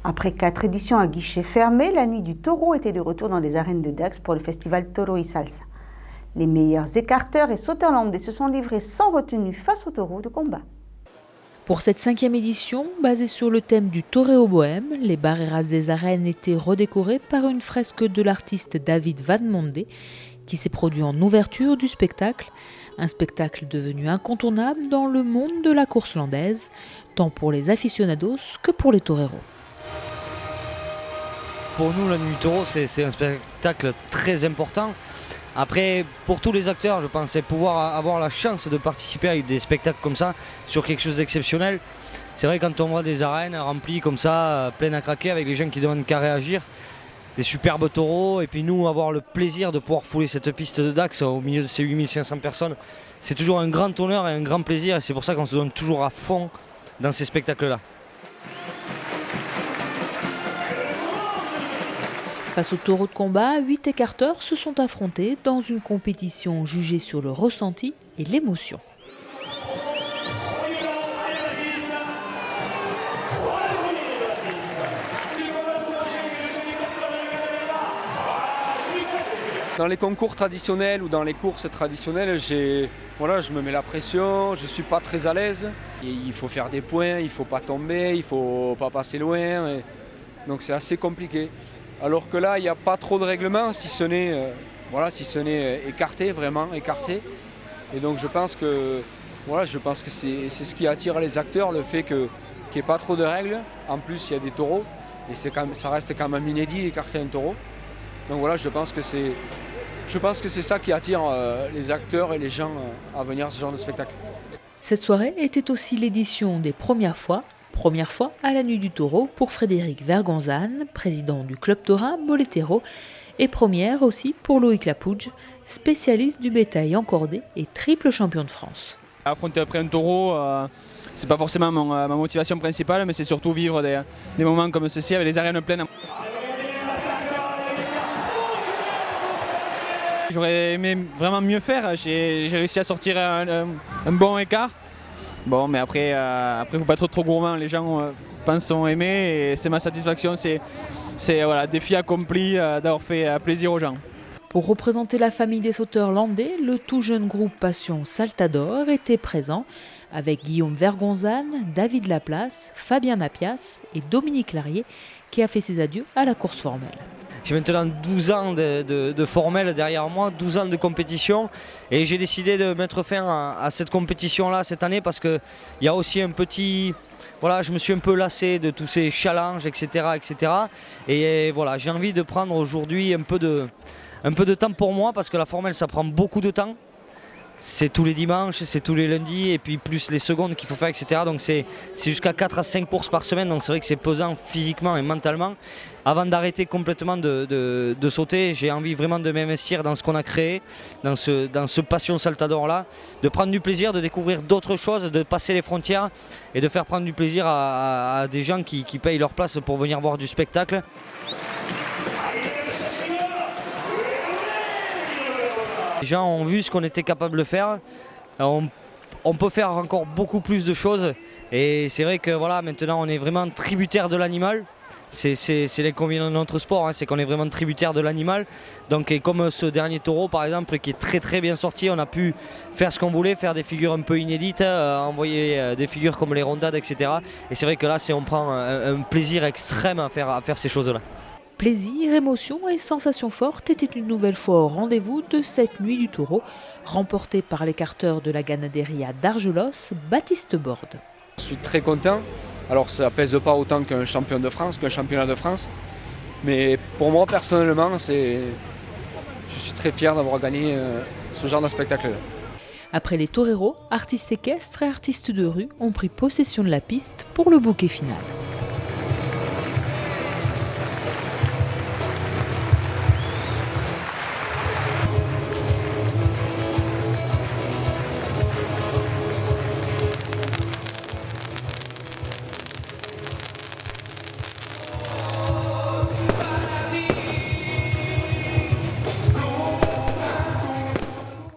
Après 4 éditions à guichet fermé, la Nuit du Taureau était de retour dans les arènes de Dax pour le festival Toro y Salsa. Les meilleurs écarteurs et sauteurs landais se sont livrés sans retenue face aux taureaux de combat. Pour cette 5e édition, basée sur le thème du Toreo bohème, les barreras des arènes étaient redécorées par une fresque de l'artiste David Van Monde qui s'est produit en ouverture du spectacle. Un spectacle devenu incontournable dans le monde de la course landaise, tant pour les aficionados que pour les toreros. Pour nous, la Nuit du Taureau, c'est un spectacle très important. Après, pour tous les acteurs, je pense, pouvoir avoir la chance de participer à des spectacles comme ça, sur quelque chose d'exceptionnel. C'est vrai, quand on voit des arènes remplies comme ça, pleines à craquer, avec les gens qui ne demandent qu'à réagir, des superbes taureaux, et puis nous, avoir le plaisir de pouvoir fouler cette piste de Dax au milieu de ces 8500 personnes, c'est toujours un grand honneur et un grand plaisir, et c'est pour ça qu'on se donne toujours à fond dans ces spectacles-là. Face aux taureaux de combat, 8 écarteurs se sont affrontés dans une compétition jugée sur le ressenti et l'émotion. Dans les concours traditionnels ou dans les courses traditionnelles, je me mets la pression, je ne suis pas très à l'aise. Il faut faire des points, il ne faut pas tomber, il ne faut pas passer loin. Donc c'est assez compliqué. Alors que là, il n'y a pas trop de règlements, si ce n'est écarté, vraiment écarté. Et donc je pense que c'est ce qui attire les acteurs, le fait qu'il n'y ait pas trop de règles. En plus, il y a des taureaux, et ça reste quand même inédit, écarter un taureau. Donc voilà, je pense que c'est ça qui attire les acteurs et les gens à venir à ce genre de spectacle. Cette soirée était aussi l'édition des premières fois. Première fois à la Nuit du Taureau pour Frédéric Vergonzane, président du club taurin Boletero, et première aussi pour Loïc Lapouge, spécialiste du bétail encordé et triple champion de France. Affronter après un taureau, c'est pas forcément ma motivation principale, mais c'est surtout vivre des moments comme ceci avec les arènes pleines. J'aurais aimé vraiment mieux faire, j'ai réussi à sortir un bon écart. Bon, mais après, faut pas être trop gourmand, les gens pensent aimer et c'est ma satisfaction, c'est défi accompli d'avoir fait plaisir aux gens. Pour représenter la famille des sauteurs landais, le tout jeune groupe Passion Saltador était présent avec Guillaume Vergonzane, David Laplace, Fabien Napias et Dominique Larrier qui a fait ses adieux à la course formelle. J'ai maintenant 12 ans de formel derrière moi, 12 ans de compétition, et j'ai décidé de mettre fin à cette compétition-là cette année parce qu'il y a aussi un petit... Voilà, je me suis un peu lassé de tous ces challenges, etc. Et voilà, j'ai envie de prendre aujourd'hui un peu de temps pour moi parce que la formelle, ça prend beaucoup de temps. C'est tous les dimanches, c'est tous les lundis, et puis plus les secondes qu'il faut faire, etc. Donc c'est jusqu'à 4 à 5 courses par semaine, donc c'est vrai que c'est pesant physiquement et mentalement. Avant d'arrêter complètement de sauter, j'ai envie vraiment de m'investir dans ce qu'on a créé, dans ce Passion Saltador-là, de prendre du plaisir, de découvrir d'autres choses, de passer les frontières et de faire prendre du plaisir à des gens qui payent leur place pour venir voir du spectacle. Les gens ont vu ce qu'on était capable de faire. On peut faire encore beaucoup plus de choses. Et c'est vrai que voilà, maintenant on est vraiment tributaire de l'animal. C'est l'inconvénient de notre sport, hein, c'est qu'on est vraiment tributaire de l'animal. Donc, et comme ce dernier taureau par exemple qui est très très bien sorti, on a pu faire ce qu'on voulait, faire des figures un peu inédites, envoyer des figures comme les rondades, etc. Et c'est vrai que là on prend un plaisir extrême à faire ces choses-là. Plaisir, émotion et sensations fortes étaient une nouvelle fois au rendez-vous de cette Nuit du Taureau, remportée par l'écarteur de la Ganaderia d'Argelos, Baptiste Borde. Je suis très content. Alors ça ne pèse pas autant qu'un champion de France, qu'un championnat de France. Mais pour moi personnellement, je suis très fier d'avoir gagné ce genre de spectacle-là. Après les toreros, artistes équestres et artistes de rue ont pris possession de la piste pour le bouquet final.